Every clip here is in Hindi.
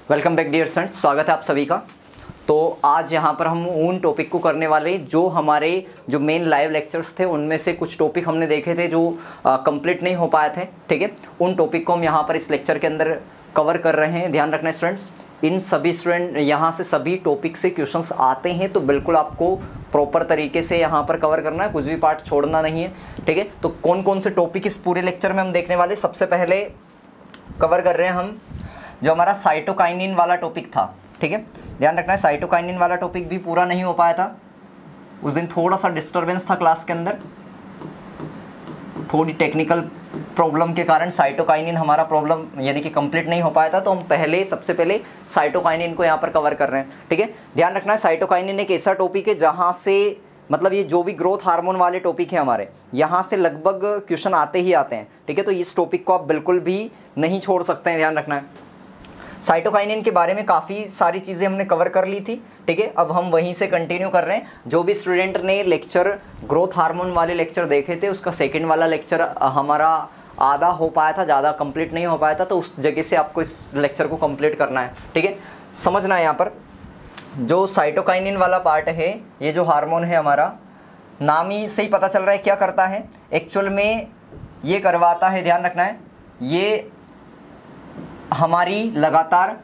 वेलकम बैक डियर स्टूडेंट्स, स्वागत है आप सभी का। तो आज यहाँ पर हम उन टॉपिक को करने वाले जो हमारे जो मेन लाइव लेक्चर्स थे उनमें से कुछ टॉपिक हमने देखे थे जो कंप्लीट नहीं हो पाए थे। ठीक है, उन टॉपिक को हम यहाँ पर इस लेक्चर के अंदर कवर कर रहे हैं। ध्यान रखना स्टूडेंट्स, इन सभी स्टूडेंट यहाँ से सभी टॉपिक से क्वेश्चंस आते हैं, तो बिल्कुल आपको प्रॉपर तरीके से यहाँ पर कवर करना है, कुछ भी पार्ट छोड़ना नहीं है। ठीक है, तो कौन कौन से टॉपिक इस पूरे लेक्चर में हम देखने वाले, सबसे पहले कवर कर रहे हैं हम जो हमारा साइटोकाइनिन वाला टॉपिक था। ठीक है, ध्यान रखना है साइटोकाइनिन वाला टॉपिक भी पूरा नहीं हो पाया था उस दिन, थोड़ा सा डिस्टरबेंस था क्लास के अंदर, थोड़ी टेक्निकल प्रॉब्लम के कारण साइटोकाइनिन हमारा प्रॉब्लम यानी कि कंप्लीट नहीं हो पाया था। तो हम सबसे पहले साइटोकाइनिन को यहाँ पर कवर कर रहे हैं। ठीक है, ध्यान रखना है साइटोकाइनिन एक ऐसा टॉपिक है जहाँ से मतलब ये जो भी ग्रोथ हार्मोन वाले टॉपिक है हमारे, यहाँ से लगभग क्वेश्चन आते ही आते हैं। ठीक है, तो इस टॉपिक को आप बिल्कुल भी नहीं छोड़ सकते हैं, ध्यान रखना है। साइटोकाइनिन के बारे में काफ़ी सारी चीज़ें हमने कवर कर ली थी। ठीक है, अब हम वहीं से कंटिन्यू कर रहे हैं। जो भी स्टूडेंट ने लेक्चर ग्रोथ हार्मोन वाले लेक्चर देखे थे, उसका सेकंड वाला लेक्चर हमारा आधा हो पाया था, ज़्यादा कंप्लीट नहीं हो पाया था, तो उस जगह से आपको इस लेक्चर को कंप्लीट करना है। ठीक है, समझना है यहाँ पर जो साइटोकाइनिन वाला पार्ट है, ये जो हार्मोन है हमारा, नाम ही से ही पता चल रहा है क्या करता है एक्चुअल में। ये करवाता है, ध्यान रखना है, ये हमारी लगातार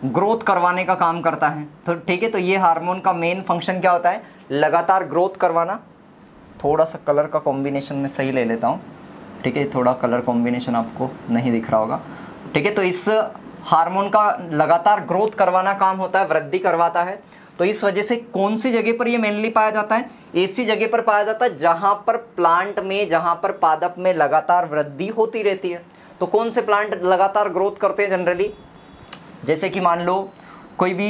ग्रोथ करवाने का काम करता है। तो ठीक है, तो ये हार्मोन का मेन फंक्शन क्या होता है, लगातार ग्रोथ करवाना। थोड़ा सा कलर का कॉम्बिनेशन में सही ले लेता हूँ। ठीक है, थोड़ा कलर कॉम्बिनेशन आपको नहीं दिख रहा होगा। ठीक है, तो इस हार्मोन का लगातार ग्रोथ करवाना काम होता है, वृद्धि करवाता है। तो इस वजह से कौन सी जगह पर ये मेनली पाया जाता है, ऐसी जगह पर पाया जाता है जहाँ पर प्लांट में, जहाँ पर पादप में लगातार वृद्धि होती रहती है। तो कौन से प्लांट लगातार ग्रोथ करते हैं जनरली, जैसे कि मान लो कोई भी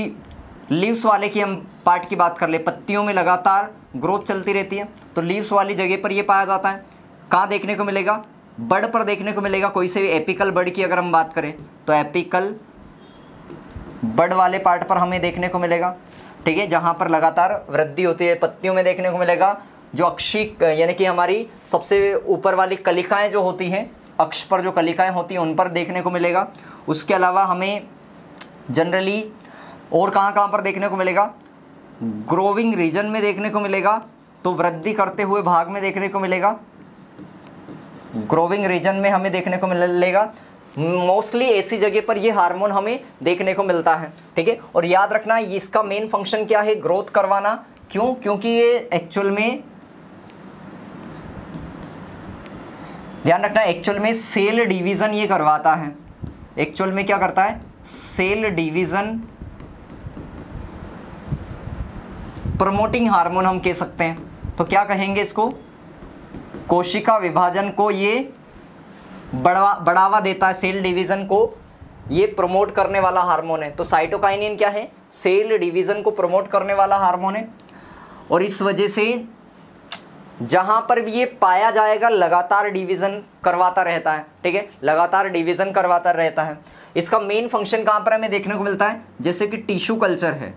लीव्स वाले की हम पार्ट की बात कर ले, पत्तियों में लगातार ग्रोथ चलती रहती है, तो लीव्स वाली जगह पर ये पाया जाता है। कहाँ देखने को मिलेगा, बड पर देखने को मिलेगा। कोई से भी एपिकल बड की अगर हम बात करें तो एपिकल बड वाले पार्ट पर हमें देखने को मिलेगा। ठीक है, जहाँ पर लगातार वृद्धि होती है। पत्तियों में देखने को मिलेगा जो अक्षिक यानी कि हमारी सबसे ऊपर वाली कलिकाएँ जो होती हैं, अक्ष पर जो कलिकाएं होती हैं उन पर देखने को मिलेगा। उसके अलावा हमें जनरली और कहाँ पर देखने को मिलेगा, ग्रोविंग रीजन में देखने को मिलेगा, तो वृद्धि करते हुए भाग में देखने को मिलेगा, ग्रोविंग रीजन में हमें देखने को मिलेगा। मोस्टली ऐसी जगह पर ये हार्मोन हमें देखने को मिलता है। ठीक है, और याद रखना इसका मेन फंक्शन क्या है, ग्रोथ करवाना। क्यों, क्योंकि ये एक्चुअल में, ध्यान रखना एक्चुअल में सेल डिवीज़न ये करवाता है। एक्चुअल में क्या करता है, सेल डिवीज़न प्रमोटिंग हार्मोन हम कह सकते हैं। तो क्या कहेंगे इसको, कोशिका विभाजन को ये बढ़ावा देता है, सेल डिवीज़न को ये प्रमोट करने वाला हार्मोन है। तो साइटोकाइनिन क्या है, सेल डिवीज़न को प्रमोट करने वाला हार्मोन है। और इस वजह से जहाँ पर भी ये पाया जाएगा लगातार डिवीज़न करवाता रहता है। ठीक है, लगातार डिवीज़न करवाता रहता है। इसका मेन फंक्शन कहाँ पर हमें देखने को मिलता है, जैसे कि टिश्यू कल्चर है।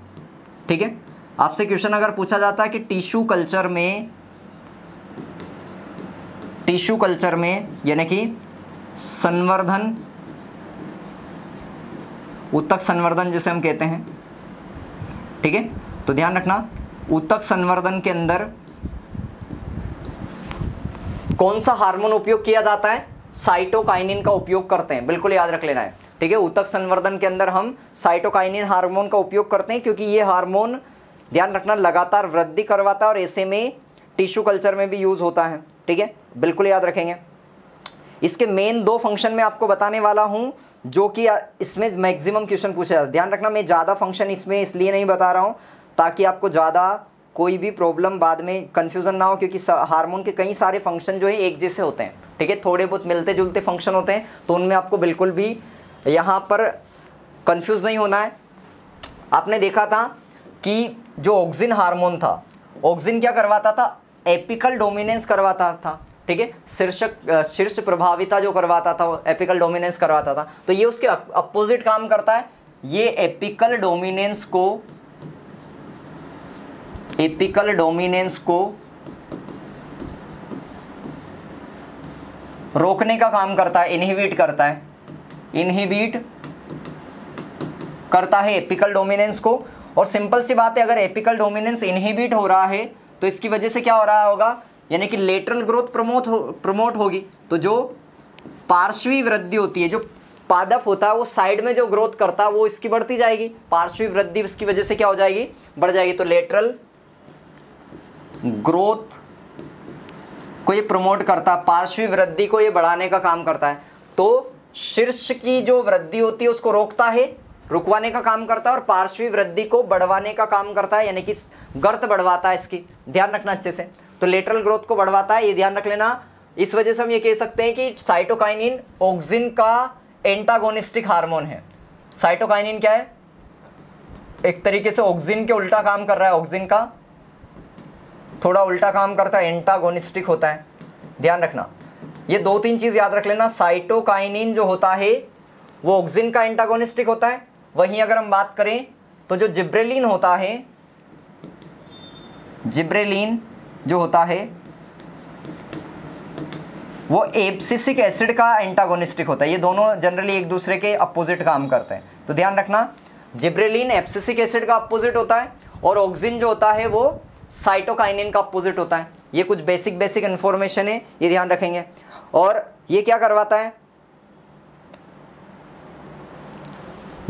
ठीक है, आपसे क्वेश्चन अगर पूछा जाता है कि टिश्यू कल्चर में यानी कि संवर्धन, ऊतक संवर्धन जिसे हम कहते हैं। ठीक है, तो ध्यान रखना ऊतक संवर्धन के अंदर कौन सा हार्मोन उपयोग किया जाता है, साइटोकाइनिन का उपयोग करते हैं, बिल्कुल याद रख लेना है। ठीक है, ऊतक संवर्धन के अंदर हम साइटोकाइनिन हार्मोन का उपयोग करते हैं, क्योंकि ये हार्मोन ध्यान रखना लगातार वृद्धि करवाता है और ऐसे में टिश्यू कल्चर में भी यूज़ होता है। ठीक है, बिल्कुल याद रखेंगे। इसके मेन दो फंक्शन मैं आपको बताने वाला हूँ, जो कि इसमें मैक्सिमम क्वेश्चन पूछे जाते हैं। ध्यान रखना मैं ज़्यादा फंक्शन इसमें इसलिए नहीं बता रहा हूँ ताकि आपको ज़्यादा कोई भी प्रॉब्लम बाद में कन्फ्यूज़न ना हो, क्योंकि हार्मोन के कई सारे फंक्शन जो है एक जैसे होते हैं। ठीक है, थोड़े बहुत मिलते जुलते फंक्शन होते हैं, तो उनमें आपको बिल्कुल भी यहाँ पर कंफ्यूज नहीं होना है। आपने देखा था कि जो ऑक्सिन हार्मोन था, ऑक्सिन क्या करवाता था, एपिकल डोमिनेंस करवाता था। ठीक है, शीर्ष प्रभाविता जो करवाता था वो एपिकल डोमिनेंस करवाता था। तो ये उसके अपोजिट काम करता है, ये एपिकल डोमिनेंस को रोकने का काम करता है, इनहिबिट करता है, इनहिबिट करता है एपिकल डोमिनेंस को। और सिंपल सी बात है, अगर एपिकल डोमिनेंस इनहिबिट हो रहा है तो इसकी वजह से क्या हो रहा होगा, यानी कि लेटरल ग्रोथ प्रमोट होगी। तो जो पार्श्वी वृद्धि होती है, जो पादप होता है वो साइड में जो ग्रोथ करता है वो इसकी बढ़ती जाएगी, पार्श्वी वृद्धि इसकी वजह से क्या हो जाएगी, बढ़ जाएगी। तो लेटरल ग्रोथ को ये प्रमोट करता है, पार्श्वी वृद्धि को ये बढ़ाने का काम करता है। तो शीर्ष की जो वृद्धि होती है उसको रोकता है, रुकवाने का काम करता है, और पार्श्वी वृद्धि को बढ़वाने का काम करता है, यानी कि गर्त बढ़वाता है इसकी, ध्यान रखना अच्छे से। तो लेटरल ग्रोथ को बढ़वाता है, ये ध्यान रख लेना। इस वजह से हम ये कह सकते हैं कि साइटोकाइनिन ऑक्सिन का एंटागोनिस्टिक हार्मोन है। साइटोकाइनिन क्या है, एक तरीके से ऑक्सिन के उल्टा काम कर रहा है, ऑक्सिन का थोड़ा उल्टा काम करता है, एंटागोनिस्टिक होता है, ध्यान रखना। ये 2-3 चीज याद रख लेना। साइटोकाइनिन जो होता है वो ऑक्सिन का एंटागोनिस्टिक होता है। वहीं अगर हम बात करें तो जो जिब्रेलिन होता है, जिब्रेलिन जो होता है वो एब्सिसिक एसिड का एंटागोनिस्टिक होता है। ये दोनों जनरली एक दूसरे के अपोजिट काम करते हैं, तो ध्यान रखना। जिब्रेलिन एब्सिसिक एसिड का अपोजिट होता है और ऑक्सिन जो होता है वो साइटोकाइनिन का अपोजिट होता है। ये कुछ बेसिक इन्फॉर्मेशन है, ये ध्यान रखेंगे। और ये क्या करवाता है,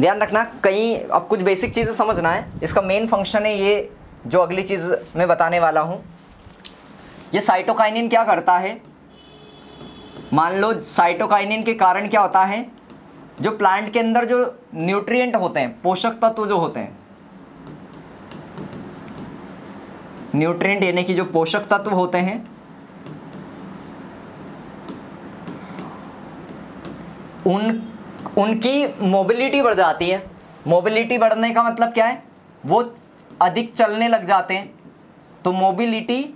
ध्यान रखना। कहीं अब कुछ बेसिक चीज़ें समझना है, इसका मेन फंक्शन है ये जो अगली चीज़ मैं बताने वाला हूँ। ये साइटोकाइनिन क्या करता है, मान लो साइटोकाइनिन के कारण क्या होता है, जो प्लांट के अंदर जो न्यूट्रिएंट होते हैं, पोषक तत्व जो होते हैं, न्यूट्रिएंट यानी कि जो पोषक तत्व होते हैं, उनकी मोबिलिटी बढ़ जाती है। मोबिलिटी बढ़ने का मतलब क्या है, वो अधिक चलने लग जाते हैं, तो मोबिलिटी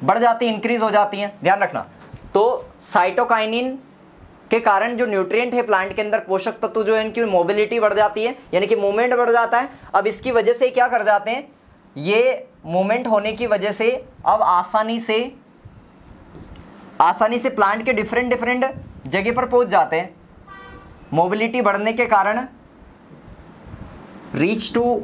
बढ़ जाती है, इंक्रीज हो जाती है, ध्यान रखना। तो साइटोकाइनिन के कारण जो न्यूट्रिएंट है प्लांट के अंदर, पोषक तत्व जो है, इनकी मोबिलिटी बढ़ जाती है, यानी कि मूवमेंट बढ़ जाता है। अब इसकी वजह से क्या कर जाते हैं, ये मूवमेंट होने की वजह से अब आसानी से प्लांट के डिफरेंट जगह पर पहुंच जाते हैं। मोबिलिटी बढ़ने के कारण reach to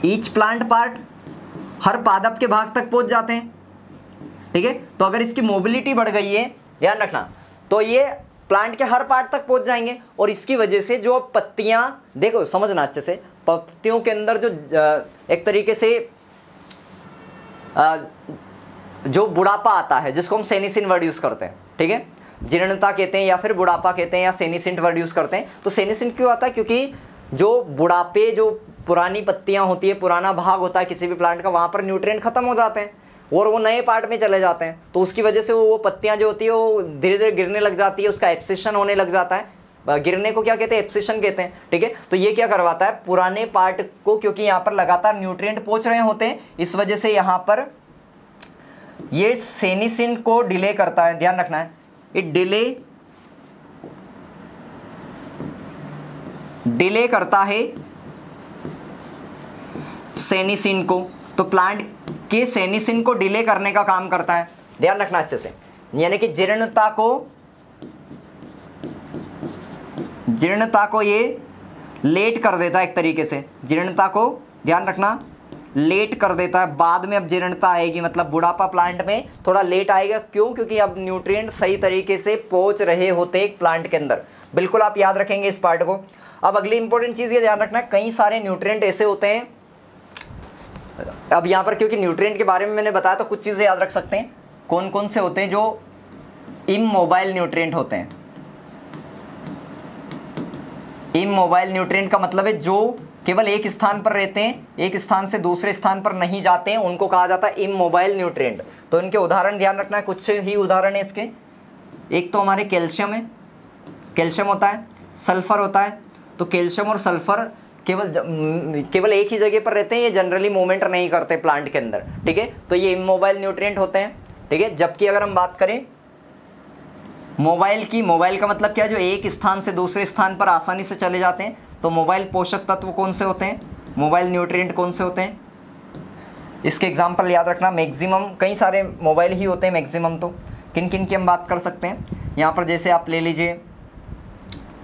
each plant part, हर पादप के भाग तक पहुंच जाते हैं, ठीक है। तो अगर इसकी मोबिलिटी बढ़ गई है, ध्यान रखना, तो ये प्लांट के हर पार्ट तक पहुंच जाएंगे। और इसकी वजह से जो पत्तियां, देखो समझना अच्छे से, पत्तियों के अंदर जो एक तरीके से जो बुढ़ापा आता है, जिसको हम सेनिसिन वर्ड यूज करते हैं, ठीक है, जीर्णता कहते हैं या फिर बुढ़ापा कहते हैं या सेनिसिन वर्ड यूज करते हैं। तो सेनिसिन क्यों आता है, क्योंकि जो बुढ़ापे, जो पुरानी पत्तियां होती है, पुराना भाग होता है किसी भी प्लांट का, वहां पर न्यूट्रिएंट खत्म हो जाते हैं और वो नए पार्ट में चले जाते हैं। तो उसकी वजह से वो पत्तियां जो होती है वो धीरे धीरे गिरने लग जाती है, उसका एब्सेशन होने लग जाता है। गिरने को क्या कहते हैं, एब्सेशन कहते हैं, ठीक है। तो ये क्या करवाता है, पुराने पार्ट को, क्योंकि यहाँ पर लगातार न्यूट्रिएंट पहुंच रहे होते हैं, इस वजह से यहाँ पर ये सेनिसिन को डिले करता है, ध्यान रखना है। ये डिले करता है सेनिसिन को, तो प्लांट के सेनिसिन को डिले करने का काम करता है, ध्यान रखना अच्छे से। यानी कि जीर्णता को ये लेट कर देता है, एक तरीके से जीर्णता को, ध्यान रखना, लेट कर देता है। बाद में अब जीर्णता आएगी, मतलब बुढ़ापा प्लांट में थोड़ा लेट आएगा। क्यों, क्योंकि अब न्यूट्रिएंट सही तरीके से पहुंच रहे होते हैं प्लांट के अंदर। बिल्कुल आप याद रखेंगे इस पार्ट को। अब अगली इंपॉर्टेंट चीज़ ये ध्यान रखना है, कई सारे न्यूट्रिएंट ऐसे होते हैं, अब यहाँ पर क्योंकि न्यूट्रिएंट के बारे में मैंने बताया तो कुछ चीज़ें याद रख सकते हैं। कौन कौन से होते हैं, जो इमोबाइल न्यूट्रिएंट होते हैं। इमोबाइल न्यूट्रिएंट का मतलब है जो केवल एक स्थान पर रहते हैं, एक स्थान से दूसरे स्थान पर नहीं जाते हैं, उनको कहा जाता है इमोबाइल न्यूट्रिएंट। तो इनके उदाहरण ध्यान रखना है, कुछ ही उदाहरण है इसके। एक तो हमारे कैल्शियम है, कैल्शियम होता है, सल्फर होता है। तो कैल्शियम और सल्फर केवल एक ही जगह पर रहते हैं, ये जनरली मूवमेंट नहीं करते प्लांट के अंदर, ठीक है। तो ये इमोबाइल न्यूट्रिएंट होते हैं, ठीक है। जबकि अगर हम बात करें मोबाइल की, मोबाइल का मतलब क्या है, जो एक स्थान से दूसरे स्थान पर आसानी से चले जाते हैं। तो मोबाइल पोषक तत्व कौन से होते हैं, मोबाइल न्यूट्रिएंट कौन से होते हैं, इसके एग्जाम्पल याद रखना। मैक्सिमम कई सारे मोबाइल ही होते हैं, मैक्सिमम तो किन किन की हम बात कर सकते हैं। यहाँ पर जैसे आप ले लीजिए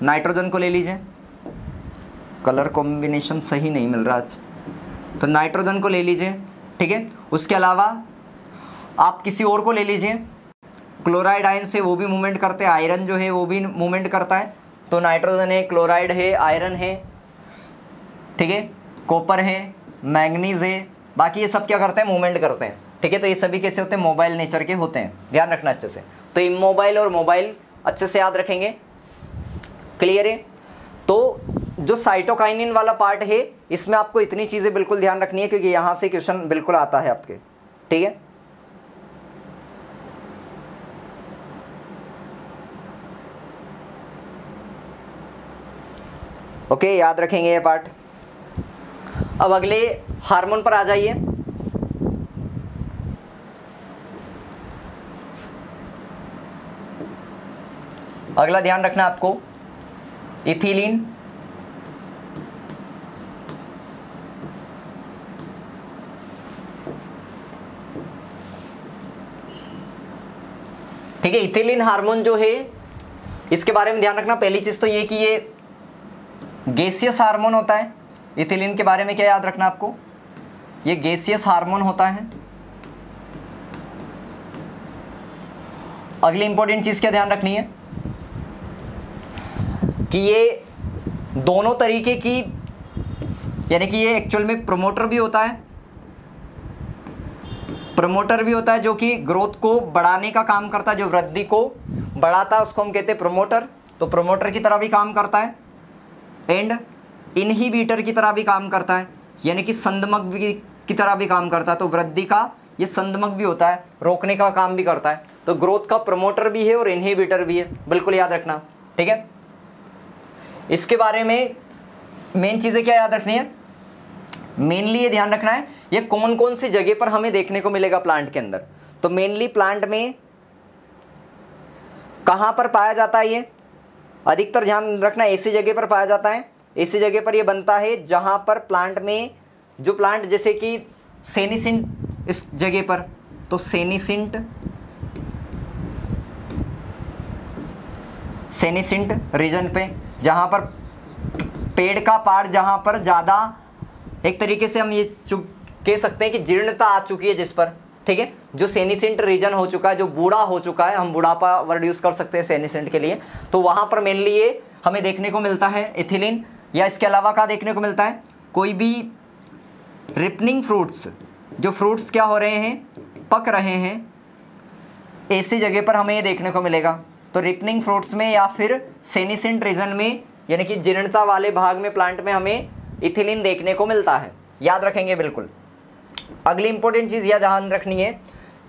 नाइट्रोजन को ले लीजिए, कलर कॉम्बिनेशन सही नहीं मिल रहा आज, तो नाइट्रोजन को ले लीजिए, ठीक है। उसके अलावा आप किसी और को ले लीजिए, क्लोराइड आयन से वो भी मूवमेंट करते हैं, आयरन जो है वो भी मूवमेंट करता है, तो नाइट्रोजन है, क्लोराइड है, आयरन है, ठीक है, कॉपर है, मैंगनीज है, बाकी ये सब क्या करते हैं, मूवमेंट करते हैं, ठीक है। तो ये सभी कैसे होते हैं, मोबाइल नेचर के होते हैं, ध्यान रखना अच्छे से। तो इमोबाइल और मोबाइल अच्छे से याद रखेंगे, क्लियर है। तो जो साइटोकाइनिन वाला पार्ट है इसमें आपको इतनी चीज़ें बिल्कुल ध्यान रखनी है, क्योंकि यहाँ से क्वेश्चन बिल्कुल आता है आपके, ठीक है। ओके, याद रखेंगे ये पार्ट। अब अगले हार्मोन पर आ जाइए। अगला ध्यान रखना आपको, इथिलीन, ठीक है। इथिलीन हार्मोन जो है इसके बारे में ध्यान रखना। पहली चीज तो ये कि ये गैसियस हार्मोन होता है। इथिलीन के बारे में क्या याद रखना आपको, ये गैसियस हार्मोन होता है। अगली इंपॉर्टेंट चीज क्या ध्यान रखनी है कि ये दोनों तरीके की, यानी कि ये एक्चुअल में प्रमोटर भी होता है, जो कि ग्रोथ को बढ़ाने का काम करता है, जो वृद्धि को बढ़ाता है उसको हम कहते हैं प्रमोटर। तो प्रमोटर की तरह भी काम करता है एंड इनहिबिटर की तरह भी काम करता है, यानी कि संदमक भी की तरह भी काम करता है। तो वृद्धि का ये संदमक भी होता है, रोकने का काम भी करता है। तो ग्रोथ का प्रमोटर भी है और इनहिबिटर भी है, बिल्कुल याद रखना, ठीक है। इसके बारे में मेन चीज़ें क्या याद रखनी है, मेनली ये ध्यान रखना है ये कौन कौन सी जगह पर हमें देखने को मिलेगा प्लांट के अंदर। तो मेनली प्लांट में कहाँ पर पाया जाता है, ये अधिकतर ध्यान रखना ऐसी जगह पर पाया जाता है। ऐसी जगह पर ये बनता है जहाँ पर प्लांट में जो प्लांट जैसे कि सेनिसिंट इस जगह पर, तो सेनिसिंट रीजन पे, जहाँ पर पेड़ का पार्ट जहाँ पर ज़्यादा एक तरीके से हम ये कह सकते हैं कि जीर्णता आ चुकी है जिस पर, ठीक है, जो सेनिसेंट रीजन हो चुका है, जो बूढ़ा हो चुका है, हम बुढ़ापा वर्ड यूज़ कर सकते हैं सेनिसेंट के लिए। तो वहाँ पर मेनली ये हमें देखने को मिलता है इथिलीन। या इसके अलावा क्या देखने को मिलता है, कोई भी रिपनिंग फ्रूट्स, जो फ्रूट्स क्या हो रहे हैं, पक रहे हैं, ऐसी जगह पर हमें ये देखने को मिलेगा। तो रिपनिंग फ्रूट्स में या फिर सेनिसेंट रीजन में, यानी कि जीर्णता वाले भाग में प्लांट में हमें इथिलीन देखने को मिलता है, याद रखेंगे बिल्कुल। अगली इंपॉर्टेंट चीज़ यह ध्यान रखनी है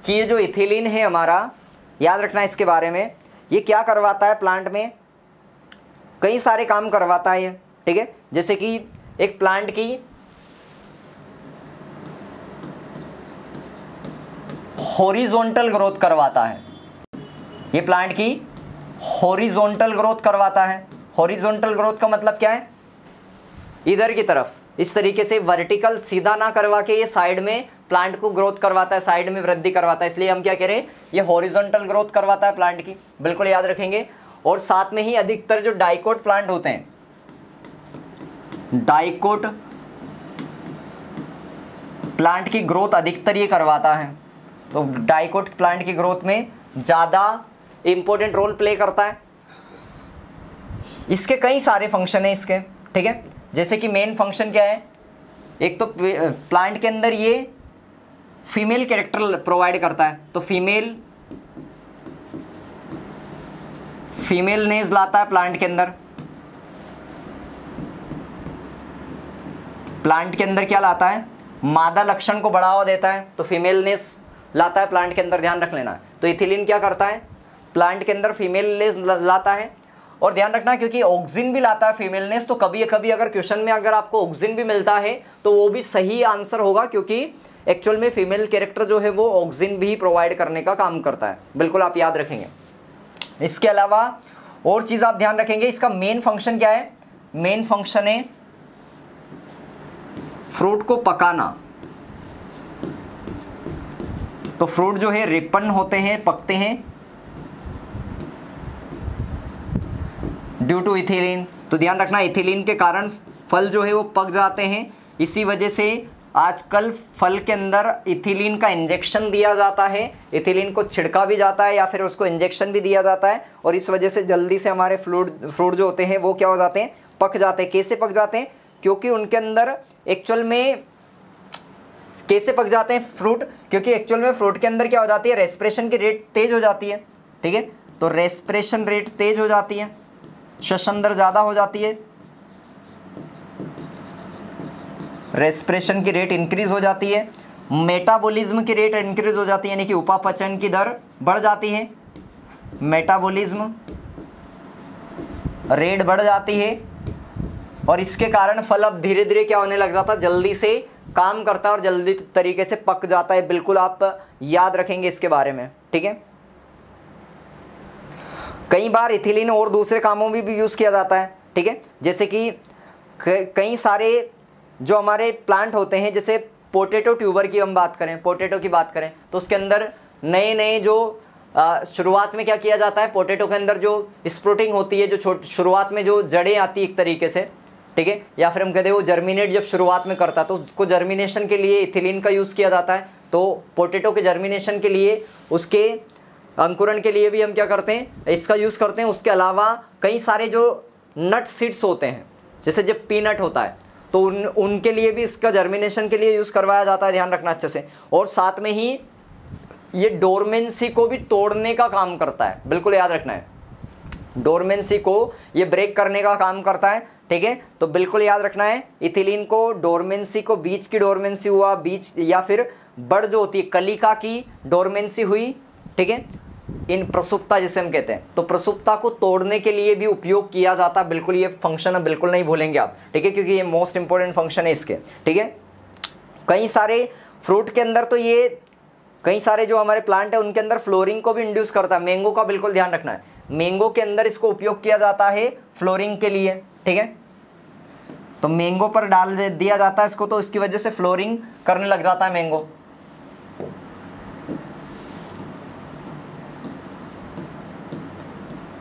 कि ये जो इथिलीन है हमारा, याद रखना इसके बारे में, ये क्या करवाता है प्लांट में, कई सारे काम करवाता है ये, ठीक है। जैसे कि एक प्लांट की हॉरिजॉन्टल ग्रोथ करवाता है, ये प्लांट की हॉरिजॉन्टल ग्रोथ करवाता है। हॉरिजॉन्टल ग्रोथ का मतलब क्या है, इधर की तरफ इस तरीके से वर्टिकल सीधा ना करवा के ये साइड में प्लांट को ग्रोथ करवाता है, साइड में वृद्धि करवाता है, इसलिए हम क्या कह रहे हैं, ये हॉरिजॉन्टल ग्रोथ करवाता है प्लांट की, बिल्कुल याद रखेंगे। और साथ में ही अधिकतर जो डाइकोट प्लांट होते हैं, डाइकोट प्लांट की ग्रोथ अधिकतर ये करवाता है। तो डाइकोट प्लांट की ग्रोथ में ज़्यादा इंपॉर्टेंट रोल प्ले करता है। इसके कई सारे फंक्शन हैं इसके, ठीक है। जैसे कि मेन फंक्शन क्या है, एक तो प्लांट के अंदर ये फीमेल कैरेक्टर प्रोवाइड करता है, तो फीमेलनेस लाता है प्लांट के अंदर। प्लांट के अंदर क्या लाता है, मादा लक्षण को बढ़ावा देता है, तो फीमेलनेस लाता है प्लांट के अंदर, ध्यान रख लेना। तो इथिलीन क्या करता है, प्लांट के अंदर फीमेलनेस लाता है। और ध्यान रखना क्योंकि ऑक्सिन भी लाता है फीमेलनेस, तो कभी कभी अगर क्वेश्चन में अगर आपको ऑक्सिन भी मिलता है तो वो भी सही आंसर होगा, क्योंकि एक्चुअल में फीमेल कैरेक्टर जो है वो ऑक्सिन भी प्रोवाइड करने का काम करता है, बिल्कुल आप याद रखेंगे। इसके अलावा और चीज़ आप ध्यान रखेंगे, इसका मेन फंक्शन क्या है, मेन फंक्शन है फ्रूट को पकाना। तो फ्रूट जो है रिपन होते हैं, पकते हैं, ड्यू टू इथिलीन। तो ध्यान रखना इथिलीन के कारण फल जो है वो पक जाते हैं। इसी वजह से आजकल फल के अंदर इथिलीन का इंजेक्शन दिया जाता है, इथिलीन को छिड़का भी जाता है या फिर उसको इंजेक्शन भी दिया जाता है, और इस वजह से जल्दी से हमारे फ्रूट जो होते हैं वो क्या हो जाते हैं, पक जाते हैं। कैसे पक जाते हैं? क्योंकि उनके अंदर एक्चुअल में कैसे पक जाते हैं फ्रूट? क्योंकि एक्चुअल में फ्रूट के अंदर क्या हो जाती है, रेस्पिरेशन की रेट तेज हो जाती है। ठीक है, तो रेस्पिरेशन रेट तेज हो जाती है, श्वसन दर ज़्यादा हो जाती है, रेस्पिरेशन की रेट इंक्रीज हो जाती है, मेटाबॉलिज्म की रेट इंक्रीज हो जाती है, यानी कि उपापचन की दर बढ़ जाती है, मेटाबॉलिज्म रेट बढ़ जाती है, और इसके कारण फल अब धीरे धीरे क्या होने लग जाता है, जल्दी से काम करता है और जल्दी तरीके से पक जाता है। बिल्कुल आप याद रखेंगे इसके बारे में। ठीक है, कई बार इथिलीन और दूसरे कामों में भी यूज़ किया जाता है। ठीक है, जैसे कि कई सारे जो हमारे प्लांट होते हैं, जैसे पोटैटो ट्यूबर की हम बात करें, पोटैटो की बात करें, तो उसके अंदर नए नए जो शुरुआत में क्या किया जाता है, पोटैटो के अंदर जो स्प्रूटिंग होती है, जो शुरुआत में जो जड़ें आती है एक तरीके से, ठीक है, या फिर हम कहते हैं वो जर्मिनेट जब शुरुआत में करता है तो उसको जर्मिनेशन के लिए इथिलीन का यूज़ किया जाता है। तो पोटैटो के जर्मिनेशन के लिए, उसके अंकुरण के लिए भी हम क्या करते हैं, इसका यूज़ करते हैं। उसके अलावा कई सारे जो नट सीड्स होते हैं, जैसे जब पीनट होता है तो उनके लिए भी इसका जर्मिनेशन के लिए यूज़ करवाया जाता है, ध्यान रखना अच्छे से। और साथ में ही ये डोरमेंसी को भी तोड़ने का काम करता है, बिल्कुल याद रखना है, डोरमेंसी को ये ब्रेक करने का काम करता है। ठीक है, तो बिल्कुल याद रखना है, इथिलीन को, डोरमेंसी को, बीज की डोरमेंसी हुआ, बीज या फिर बड़ जो होती है कलिका की डोरमेंसी हुई, ठीक है, इन प्रसुप्ता जिसे हम कहते हैं, तो प्रसुप्ता को तोड़ने के लिए भी उपयोग किया जाता है। बिल्कुल ये फंक्शन बिल्कुल नहीं भूलेंगे आप। ठीक है, क्योंकि ये मोस्ट इंपॉर्टेंट फंक्शन है इसके। ठीक है, कई सारे फ्रूट के अंदर तो ये कई सारे जो हमारे प्लांट है उनके अंदर फ्लोरिंग को भी इंड्यूस करता है। मैंगो का बिल्कुल ध्यान रखना है, मैंगो के अंदर इसको उपयोग किया जाता है फ्लोरिंग के लिए। ठीक है, तो मैंगो पर डाल दिया जाता है इसको, तो इसकी वजह से फ्लोरिंग करने लग जाता है मैंगो।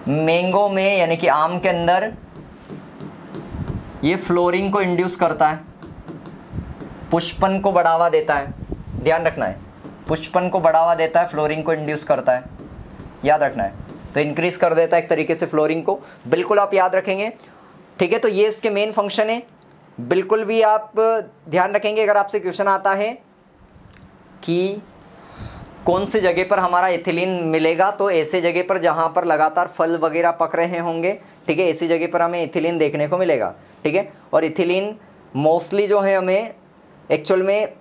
मैंगो में यानी कि आम के अंदर ये फ्लोरिंग को इंड्यूस करता है, पुष्पन को बढ़ावा देता है, ध्यान रखना है, पुष्पन को बढ़ावा देता है, फ्लोरिंग को इंड्यूस करता है, याद रखना है। तो इंक्रीज कर देता है एक तरीके से फ्लोरिंग को, बिल्कुल आप याद रखेंगे। ठीक है, तो ये इसके मेन फंक्शन है, बिल्कुल भी आप ध्यान रखेंगे। अगर आपसे क्वेश्चन आता है कि कौन सी जगह पर हमारा इथिलीन मिलेगा, तो ऐसे जगह पर जहाँ पर लगातार फल वगैरह पक रहे होंगे, ठीक है, ऐसी जगह पर हमें इथिलीन देखने को मिलेगा। ठीक है, और इथिलीन मोस्टली जो है हमें एक्चुअल में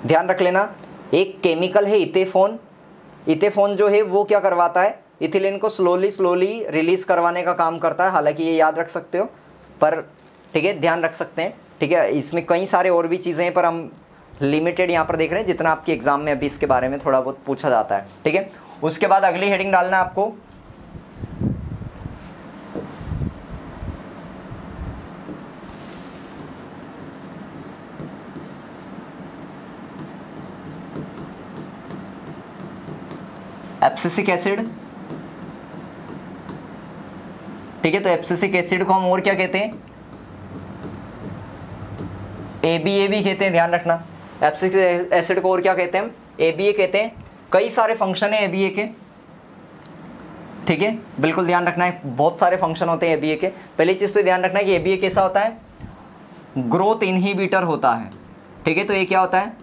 ध्यान रख लेना, एक केमिकल है इथेफोन। इथेफोन जो है वो क्या करवाता है, इथिलीन को स्लोली रिलीज करवाने का काम करता है। हालांकि ये याद रख सकते हो, पर ठीक है ध्यान रख सकते हैं। ठीक है, इसमें कई सारे और भी चीज़ें हैं, पर हम लिमिटेड यहाँ पर देख रहे हैं जितना आपके एग्जाम में अभी इसके बारे में थोड़ा बहुत पूछा जाता है। ठीक है, उसके बाद अगली हेडिंग डालना है आपको, एब्सिसिक एसिड। ठीक है, तो एब्सिसिक एसिड को हम और क्या कहते हैं, ABA भी कहते हैं, ध्यान रखना। एब्सिसिक एसिड को और क्या कहते हैं हम, ABA कहते हैं। कई सारे फंक्शन है ABA के। ठीक है, बिल्कुल ध्यान रखना है, बहुत सारे फंक्शन होते हैं ABA के। पहली चीज़ तो ध्यान रखना है कि ABA कैसा होता है, ग्रोथ इनहिबिटर होता है। ठीक है, तो ये क्या होता है,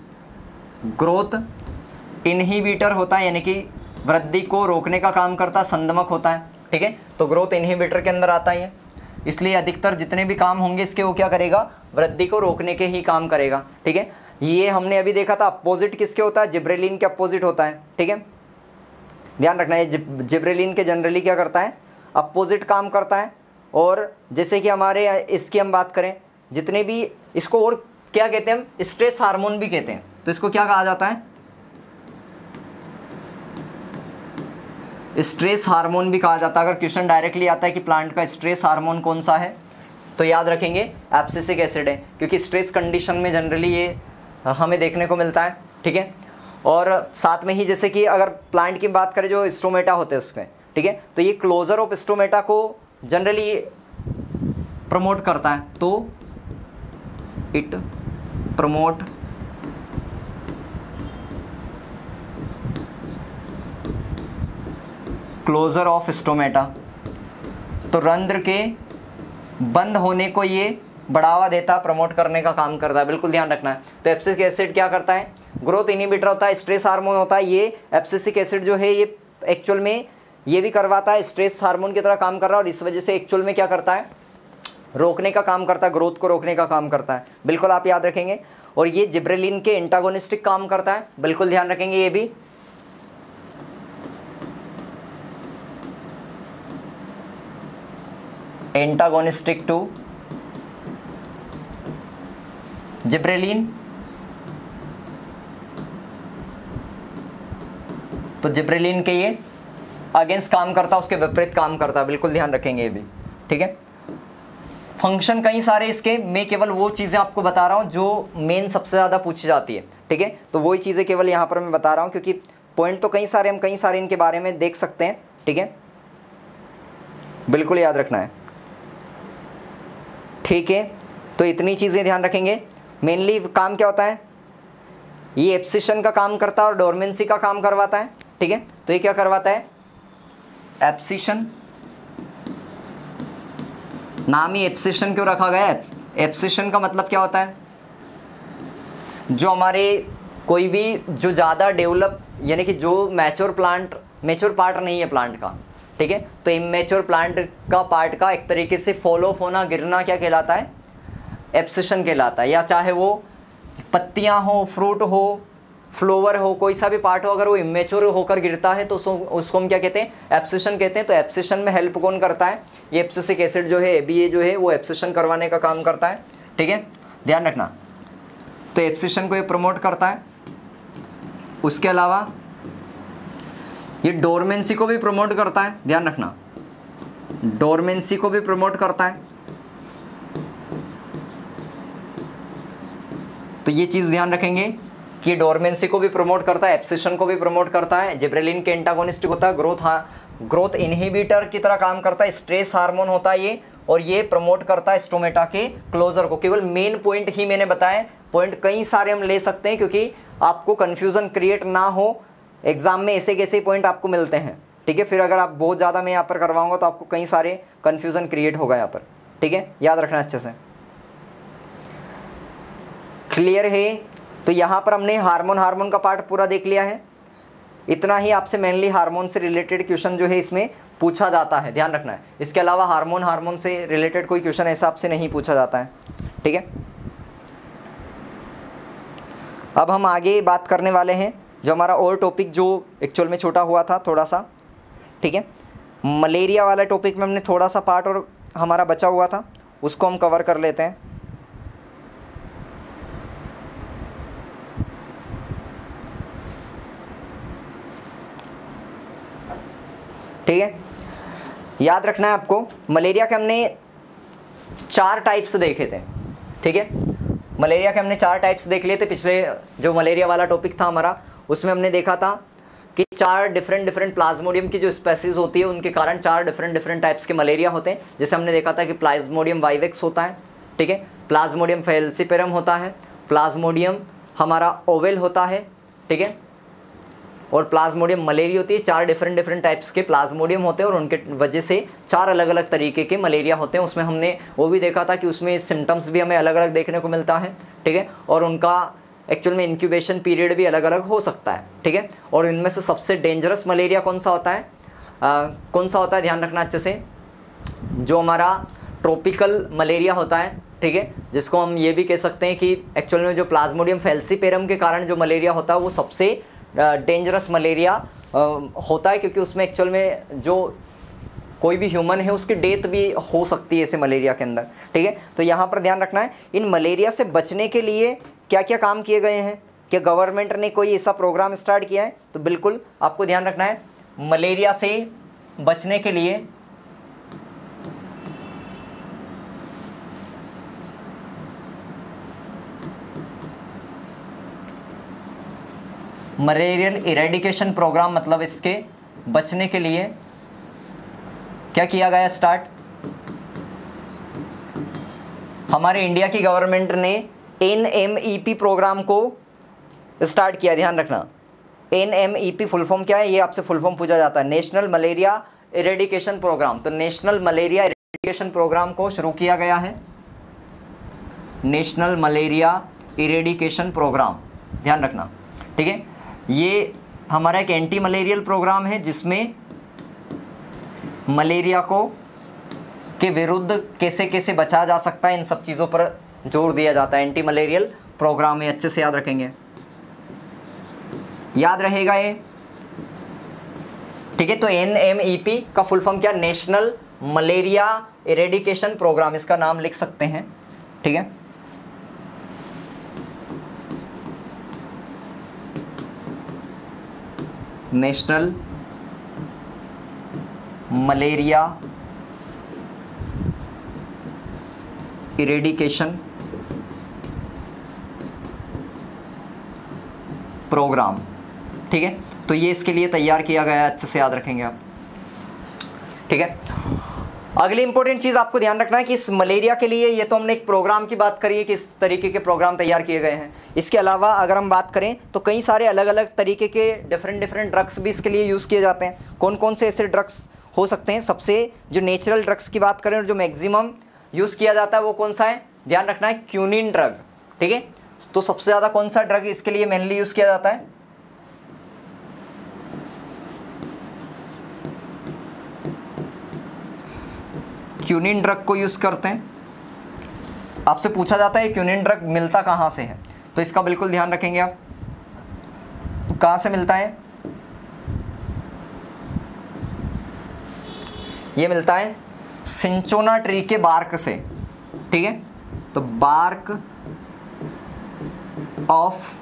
ग्रोथ इनहिबिटर होता है, यानी कि वृद्धि को रोकने का काम करता है, संदमक होता है। ठीक है, तो ग्रोथ इनहिबिटर के अंदर आता है, इसलिए अधिकतर जितने भी काम होंगे इसके वो क्या करेगा, वृद्धि को रोकने के ही काम करेगा। ठीक है, ये हमने अभी देखा था, अपोजिट किसके होता है, जिब्रेलिन के अपोजिट होता है। ठीक है, ध्यान रखना है, जिब्रेलिन के जनरली क्या करता है, अपोजिट काम करता है। और जैसे कि हमारे इसकी हम बात करें, जितने भी इसको और क्या कहते हैं हम, स्ट्रेस हार्मोन भी कहते हैं। तो इसको क्या कहा जाता है, स्ट्रेस हार्मोन भी कहा जाता है। अगर क्वेश्चन डायरेक्टली आता है कि प्लांट का स्ट्रेस हार्मोन कौन सा है, तो याद रखेंगे एब्सिसिक एसिड है, क्योंकि स्ट्रेस कंडीशन में जनरली ये हमें देखने को मिलता है। ठीक है, और साथ में ही जैसे कि अगर प्लांट की बात करें जो स्टोमेटा होते हैं उसमें, ठीक है। तो ये क्लोजर ऑफ स्टोमेटा को जनरली प्रमोट करता है, तो it promote closure of stomata, तो रंध्र के बंद होने को ये बढ़ावा देता, प्रमोट करने का काम करता है, बिल्कुल ध्यान रखना है। तो एब्सिसिक एसिड क्या करता है, ग्रोथ इनहिबिटर होता है, स्ट्रेस हार्मोन होता है। ये एब्सिसिक एसिड जो है ये एक्चुअल में ये भी करवाता है, स्ट्रेस हार्मोन की तरह काम कर रहा है, और इस वजह से एक्चुअल में क्या करता है, रोकने का काम करता है, ग्रोथ को रोकने का काम करता है, बिल्कुल आप याद रखेंगे। और ये जिब्रेलिन के एंटागोनिस्टिक काम करता है, बिल्कुल ध्यान रखेंगे ये भी। एंटागोनिस्टिक टू जिब्रेलिन, तो जिब्रेलिन के ये अगेंस्ट काम करता है, उसके विपरीत काम करता है, बिल्कुल ध्यान रखेंगे ये भी, ठीक है। फंक्शन कई सारे इसके, मैं केवल वो चीज़ें आपको बता रहा हूँ जो मेन सबसे ज़्यादा पूछी जाती है, ठीक है। तो वही चीज़ें केवल यहाँ पर मैं बता रहा हूँ, क्योंकि पॉइंट तो कई सारे, हम कई सारे इनके बारे में देख सकते हैं, ठीक है, बिल्कुल याद रखना है, ठीक है। तो इतनी चीज़ें ध्यान रखेंगे। मेनली काम क्या होता है, ये एब्सिशन का काम करता है और डोरमेंसी का काम करवाता है, ठीक है। तो ये क्या करवाता है, एब्सिशन, नाम ही एब्सिशन क्यों रखा गया है, एब्सिशन का मतलब क्या होता है, जो हमारे कोई भी जो ज़्यादा डेवलप यानी कि जो मैच्योर प्लांट, मैच्योर पार्ट नहीं है प्लांट का, ठीक है, तो इमेच्योर प्लांट का पार्ट का एक तरीके से फॉल ऑफ होना, गिरना क्या कहलाता है, एब्सिशन कहलाता है। या चाहे वो पत्तियां हो, फ्रूट हो, फ्लोवर हो, कोई सा भी पार्ट हो, अगर वो इमेच्योर होकर गिरता है तो उसको हम क्या कहते हैं, एब्सिशन कहते हैं। तो एब्सिशन में हेल्प कौन करता है, ये एब्सिसिक एसिड जो है, ABA जो है, वो एब्सिशन करवाने का काम करता है, ठीक है, ध्यान रखना। तो एब्सिशन को ये प्रमोट करता है। उसके अलावा ये डोरमेंसी को भी प्रमोट करता है, ध्यान रखना, डोरमेंसी को भी प्रमोट करता है। तो ये चीज़ ध्यान रखेंगे कि डोरमेंसी को भी प्रमोट करता है, एब्सिशन को भी प्रमोट करता है, जिब्रेलिन के एंटागोनिस्टिक होता है, ग्रोथ इनहिबिटर की तरह काम करता है, स्ट्रेस हार्मोन होता है ये, और ये प्रमोट करता है स्टोमेटा के क्लोजर को। केवल मेन पॉइंट ही मैंने बताया, पॉइंट कई सारे हम ले सकते हैं, क्योंकि आपको कन्फ्यूज़न क्रिएट ना हो, एग्जाम में ऐसे कैसे पॉइंट आपको मिलते हैं, ठीक है। फिर अगर आप बहुत ज़्यादा मैं यहाँ पर करवाऊँगा तो आपको कई सारे कन्फ्यूज़न क्रिएट होगा यहाँ पर, ठीक है, याद रखना अच्छे से, क्लियर है। तो यहाँ पर हमने हार्मोन का पार्ट पूरा देख लिया है। इतना ही आपसे मेनली हार्मोन से रिलेटेड क्वेश्चन जो है इसमें पूछा जाता है, ध्यान रखना है। इसके अलावा हार्मोन से रिलेटेड कोई क्वेश्चन ऐसा आपसे नहीं पूछा जाता है, ठीक है। अब हम आगे बात करने वाले हैं जो हमारा और टॉपिक जो एक्चुअल में छोटा हुआ था थोड़ा सा, ठीक है, मलेरिया वाला टॉपिक में हमने थोड़ा सा पार्ट और हमारा बचा हुआ था, उसको हम कवर कर लेते हैं। ठीक है, याद रखना है आपको, मलेरिया के हमने 4 टाइप्स देखे थे, ठीक है, मलेरिया के हमने 4 टाइप्स देख लिए थे। पिछले जो मलेरिया वाला टॉपिक था हमारा, उसमें हमने देखा था कि 4 डिफरेंट प्लाज्मोडियम की जो स्पेसीज होती है उनके कारण 4 डिफरेंट टाइप्स के मलेरिया होते हैं। जैसे हमने देखा था कि प्लाज्मोडियम वाइवेक्स होता है, ठीक है, प्लाज्मोडियम फैल्सिपेरम होता है, प्लाज्मोडियम हमारा ओवेल होता है, ठीक है, और प्लाज्मोडियम मलेरिया होती है। 4 डिफरेंट टाइप्स के प्लाज्मोडियम होते हैं और उनके वजह से 4 अलग अलग तरीके के मलेरिया होते हैं। उसमें हमने वो भी देखा था कि उसमें सिम्टम्स भी हमें अलग अलग देखने को मिलता है, ठीक है, और उनका एक्चुअल में इंक्यूबेशन पीरियड भी अलग अलग हो सकता है, ठीक है। और इनमें से सबसे डेंजरस मलेरिया कौन सा होता है, ध्यान रखना अच्छे से, जो हमारा ट्रॉपिकल मलेरिया होता है, ठीक है, जिसको हम ये भी कह सकते हैं कि एक्चुअल में जो प्लाज्मोडियम फैल्सिपेरम के कारण जो मलेरिया होता है वो सबसे डेंजरस मलेरिया होता है, क्योंकि उसमें एक्चुअल में जो कोई भी ह्यूमन है उसकी डेथ भी हो सकती है ऐसे मलेरिया के अंदर, ठीक है। तो यहाँ पर ध्यान रखना है, इन मलेरिया से बचने के लिए क्या क्या काम किए गए हैं, क्या गवर्नमेंट ने कोई ऐसा प्रोग्राम स्टार्ट किया है, तो बिल्कुल आपको ध्यान रखना है, मलेरिया से बचने के लिए मलेरियल इरेडिकेशन प्रोग्राम, मतलब इसके बचने के लिए क्या किया गया स्टार्ट? हमारे इंडिया की गवर्नमेंट ने NMEP प्रोग्राम को स्टार्ट किया। ध्यान रखना, NMEP फुल फॉर्म क्या है, ये आपसे फुल फॉर्म पूछा जाता है, नेशनल मलेरिया इरेडिकेशन प्रोग्राम। तो नेशनल मलेरिया इरेडिकेशन प्रोग्राम को शुरू किया गया है, नेशनल मलेरिया इरेडिकेशन प्रोग्राम, ध्यान रखना, ठीक है। ये हमारा एक एंटी मलेरियल प्रोग्राम है जिसमें मलेरिया को के विरुद्ध कैसे कैसे बचाया जा सकता है इन सब चीज़ों पर जोर दिया जाता है। एंटी मलेरियल प्रोग्राम है, अच्छे से याद रखेंगे, याद रहेगा ये, ठीक है। तो NMEP का फुल फॉर्म क्या? नेशनल मलेरिया इरेडिकेशन प्रोग्राम, इसका नाम लिख सकते हैं, ठीक है। नेशनल मलेरिया इरेडिकेशन प्रोग्राम, ठीक है। तो ये इसके लिए तैयार किया गया है, अच्छे से याद रखेंगे आप, ठीक है। अगली इंपॉर्टेंट चीज़ आपको ध्यान रखना है कि इस मलेरिया के लिए, ये तो हमने एक प्रोग्राम की बात करी है कि इस तरीके के प्रोग्राम तैयार किए गए हैं। इसके अलावा अगर हम बात करें तो कई सारे अलग अलग तरीके के डिफरेंट ड्रग्स भी इसके लिए यूज़ किए जाते हैं। कौन कौन से ऐसे ड्रग्स हो सकते हैं? सबसे जो नेचुरल ड्रग्स की बात करें और जो मैक्सिमम यूज़ किया जाता है वो कौन सा है? ध्यान रखना है, क्यूनिन ड्रग, ठीक है। तो सबसे ज़्यादा कौन सा ड्रग इसके लिए मेनली यूज़ किया जाता है? क्यूनिन ड्रग को यूज़ करते हैं। आपसे पूछा जाता है क्यूनिन ड्रग मिलता कहाँ से है, तो इसका बिल्कुल ध्यान रखेंगे आप। तो कहाँ से मिलता है? ये मिलता है सिंचोना ट्री के बार्क से, ठीक है। तो बार्क ऑफ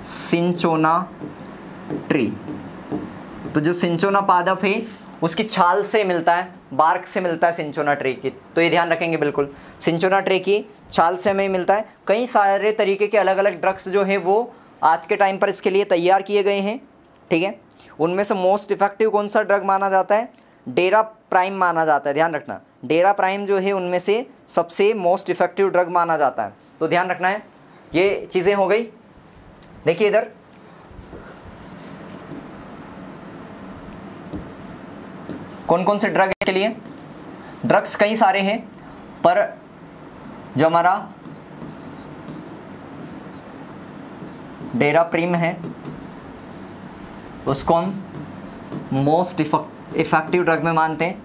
सिंचोना ट्री, तो जो सिंचोना पादप है उसकी छाल से मिलता है, बार्क से मिलता है सिंचोना ट्री की। तो ये ध्यान रखेंगे बिल्कुल, सिंचोना ट्री की छाल से हमें मिलता है। कई सारे तरीके के अलग अलग ड्रग्स जो है वो आज के टाइम पर इसके लिए तैयार किए गए हैं, ठीक है। उनमें से मोस्ट इफेक्टिव कौन सा ड्रग माना जाता है? डेरा प्राइम माना जाता है, ध्यान रखना। डेरा प्राइम जो है उनमें से सबसे मोस्ट इफेक्टिव ड्रग माना जाता है, तो ध्यान रखना है। ये चीज़ें हो गई। देखिए इधर कौन कौन से ड्रग है इसके लिए? ड्रग्स कई सारे हैं, पर जो हमारा डेरा प्राइम है उसको हम मोस्ट इफेक्टिव ड्रग में मानते हैं,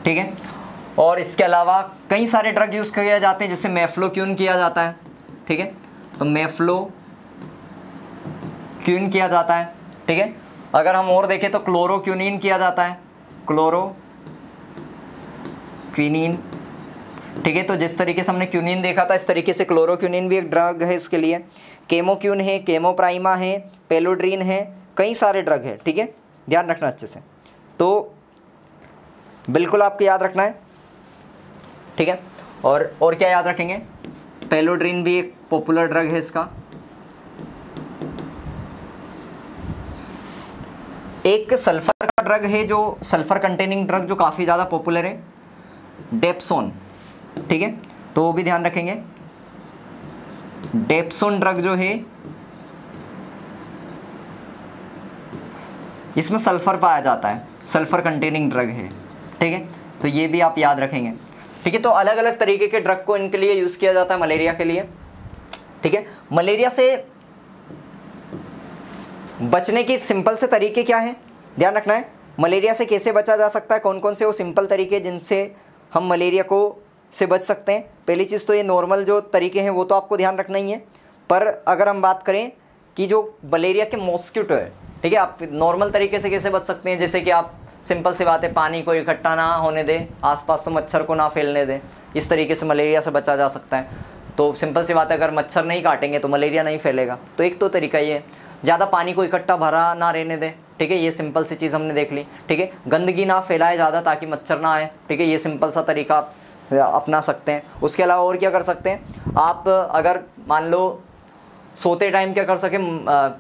ठीक है। और इसके अलावा कई सारे ड्रग यूज़ किए जाते हैं, जैसे मेफ्लोक्यून किया जाता है, ठीक है। तो मेफ्लोक्यून किया जाता है, ठीक है। अगर हम और देखें तो क्लोरोक्यूनिन किया जाता है, क्लोरोक्यूनिन, ठीक है। तो जिस तरीके से हमने क्यूनिन देखा था इस तरीके से क्लोरोक्यूनिन भी एक ड्रग है इसके लिए। केमोक्यून है, केमोप्राइमा है, पेलोड्रीन है, कई सारे ड्रग है, ठीक है। ध्यान रखना अच्छे से, तो बिल्कुल आपको याद रखना है, ठीक है। और क्या याद रखेंगे? पेलोड्रीन भी एक पॉपुलर ड्रग है इसका। एक सल्फर का ड्रग है, जो सल्फर कंटेनिंग ड्रग जो काफ़ी ज़्यादा पॉपुलर है, डेप्सोन, ठीक है। तो वो भी ध्यान रखेंगे। डेप्सोन ड्रग जो है इसमें सल्फर पाया जाता है, सल्फर कंटेनिंग ड्रग है, ठीक है। तो ये भी आप याद रखेंगे, ठीक है। तो अलग अलग तरीके के ड्रग को इनके लिए यूज़ किया जाता है मलेरिया के लिए, ठीक है। मलेरिया से बचने की सिंपल से तरीके क्या हैं? ध्यान रखना है, मलेरिया से कैसे बचा जा सकता है, कौन कौन से वो सिंपल तरीके जिनसे हम मलेरिया को से बच सकते हैं। पहली चीज़ तो ये नॉर्मल जो तरीके हैं वो तो आपको ध्यान रखना ही है, पर अगर हम बात करें कि जो मलेरिया के मॉस्किटो है, ठीक है, आप नॉर्मल तरीके से कैसे बच सकते हैं, जैसे कि आप सिंपल सी बात है, पानी को इकट्ठा ना होने दें आसपास, तो मच्छर को ना फैलने दें, इस तरीके से मलेरिया से बचा जा सकता है। तो सिंपल सी बात है, अगर मच्छर नहीं काटेंगे तो मलेरिया नहीं फैलेगा। तो एक तो तरीका ये है, ज़्यादा पानी को इकट्ठा भरा ना रहने दें, ठीक है, ये सिंपल सी चीज़ हमने देख ली, ठीक है। गंदगी ना फैलाए ज़्यादा ताकि मच्छर ना आए, ठीक है, ये सिंपल सा तरीका आप अपना सकते हैं। उसके अलावा और क्या कर सकते हैं? आप अगर मान लो सोते टाइम क्या कर सकें,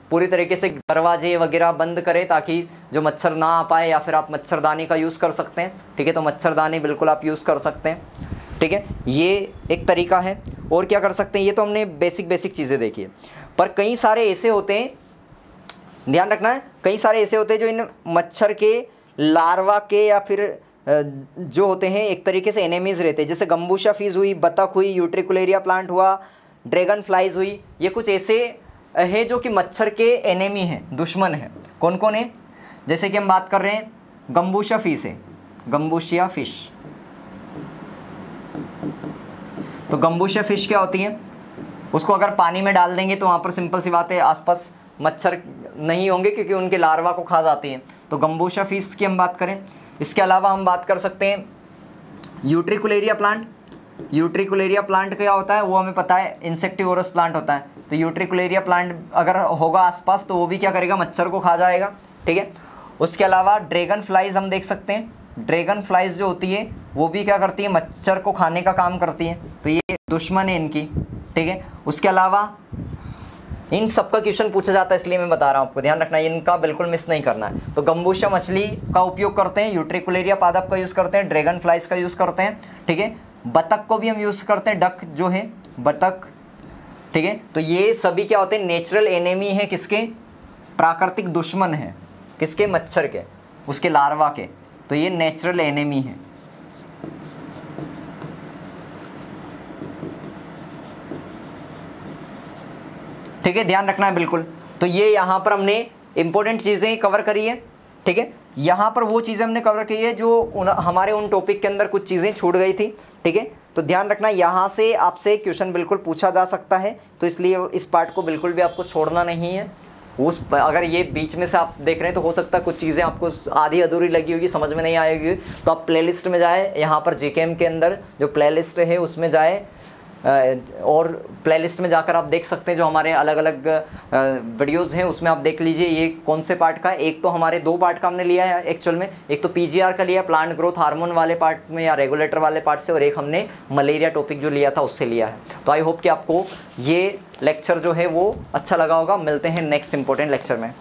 पूरी तरीके से दरवाजे वगैरह बंद करें ताकि जो मच्छर ना आ पाए, या फिर आप मच्छरदानी का यूज़ कर सकते हैं। ठीक है, तो मच्छरदानी बिल्कुल आप यूज़ कर सकते हैं। ठीक है, ये एक तरीका है। और क्या कर सकते हैं, ये तो हमने बेसिक चीज़ें देखी है, पर कई सारे ऐसे होते हैं, ध्यान रखना है, कई सारे ऐसे होते हैं जो इन मच्छर के लार्वा के या फिर जो होते हैं एक तरीके से एनेमीज़ रहते हैं, जैसे गंबूशा फीस हुई, बतख हुई, यूट्रिकुलेरिया प्लांट हुआ, ड्रैगन फ्लाइज हुई। ये कुछ ऐसे हैं जो कि मच्छर के एनेमी हैं, दुश्मन हैं। कौन कौन है, जैसे कि हम बात कर रहे हैं गंबूशा फीस है, गंबूशिया फिश। तो गंबूशिया फिश क्या होती है, उसको अगर पानी में डाल देंगे तो वहाँ पर सिंपल सी बात है आसपास मच्छर नहीं होंगे क्योंकि उनके लार्वा को खा जाती हैं। तो गंबूशा फिश की हम बात करें। इसके अलावा हम बात कर सकते हैं यूट्रिकुलेरिया प्लांट। यूट्रिकुलेरिया प्लांट क्या होता है वो हमें पता है, इंसेक्टिवोरस प्लांट होता है। तो यूट्रिकुलेरिया प्लांट अगर होगा आसपास तो वो भी क्या करेगा, मच्छर को खा जाएगा। ठीक है, उसके अलावा ड्रैगन फ्लाइज हम देख सकते हैं। ड्रैगन फ्लाइज जो होती है वो भी क्या करती है, मच्छर को खाने का काम करती है, तो ये दुश्मन है इनकी। ठीक है, उसके अलावा इन सब का क्वेश्चन पूछा जाता है, इसलिए मैं बता रहा हूँ आपको, ध्यान रखना है, इनका बिल्कुल मिस नहीं करना है। तो गंबूशा मछली का उपयोग करते हैं, यूट्रिकुलेरिया पादप का यूज़ करते हैं, ड्रैगन फ्लाइज का यूज़ करते हैं। ठीक है, बतख को भी हम यूज़ करते हैं, डक जो है बतख। ठीक है, तो ये सभी क्या होते हैं, नेचुरल एनेमी है किसके, प्राकृतिक दुश्मन है किसके, मच्छर के, उसके लार्वा के। तो ये नेचुरल एनेमी है। ठीक है, ध्यान रखना है बिल्कुल। तो ये यहाँ पर हमने इंपॉर्टेंट चीज़ें कवर करी है। ठीक है, यहाँ पर वो चीज़ें हमने कवर की है जो हमारे उन टॉपिक के अंदर कुछ चीज़ें छूट गई थी। ठीक है, तो ध्यान रखना, यहाँ से आपसे क्वेश्चन बिल्कुल पूछा जा सकता है, तो इसलिए इस पार्ट को बिल्कुल भी आपको छोड़ना नहीं है। उस अगर ये बीच में से आप देख रहे हैं तो हो सकता है कुछ चीज़ें आपको आधी अधूरी लगी होगी, समझ में नहीं आएगी, तो आप प्लेलिस्ट में जाए, यहाँ पर जीकेएम के अंदर जो प्लेलिस्ट है उसमें जाए, और प्लेलिस्ट में जाकर आप देख सकते हैं जो हमारे अलग अलग वीडियोज़ हैं, उसमें आप देख लीजिए ये कौन से पार्ट का है। एक तो हमारे 2 पार्ट का हमने लिया है एक्चुअल में, एक तो पीजीआर का लिया प्लांट ग्रोथ हार्मोन वाले पार्ट में या रेगुलेटर वाले पार्ट से, और एक हमने मलेरिया टॉपिक जो लिया था उससे लिया है। तो आई होप कि आपको ये लेक्चर जो है वो अच्छा लगा होगा। मिलते हैं नेक्स्ट इंपॉर्टेंट लेक्चर में।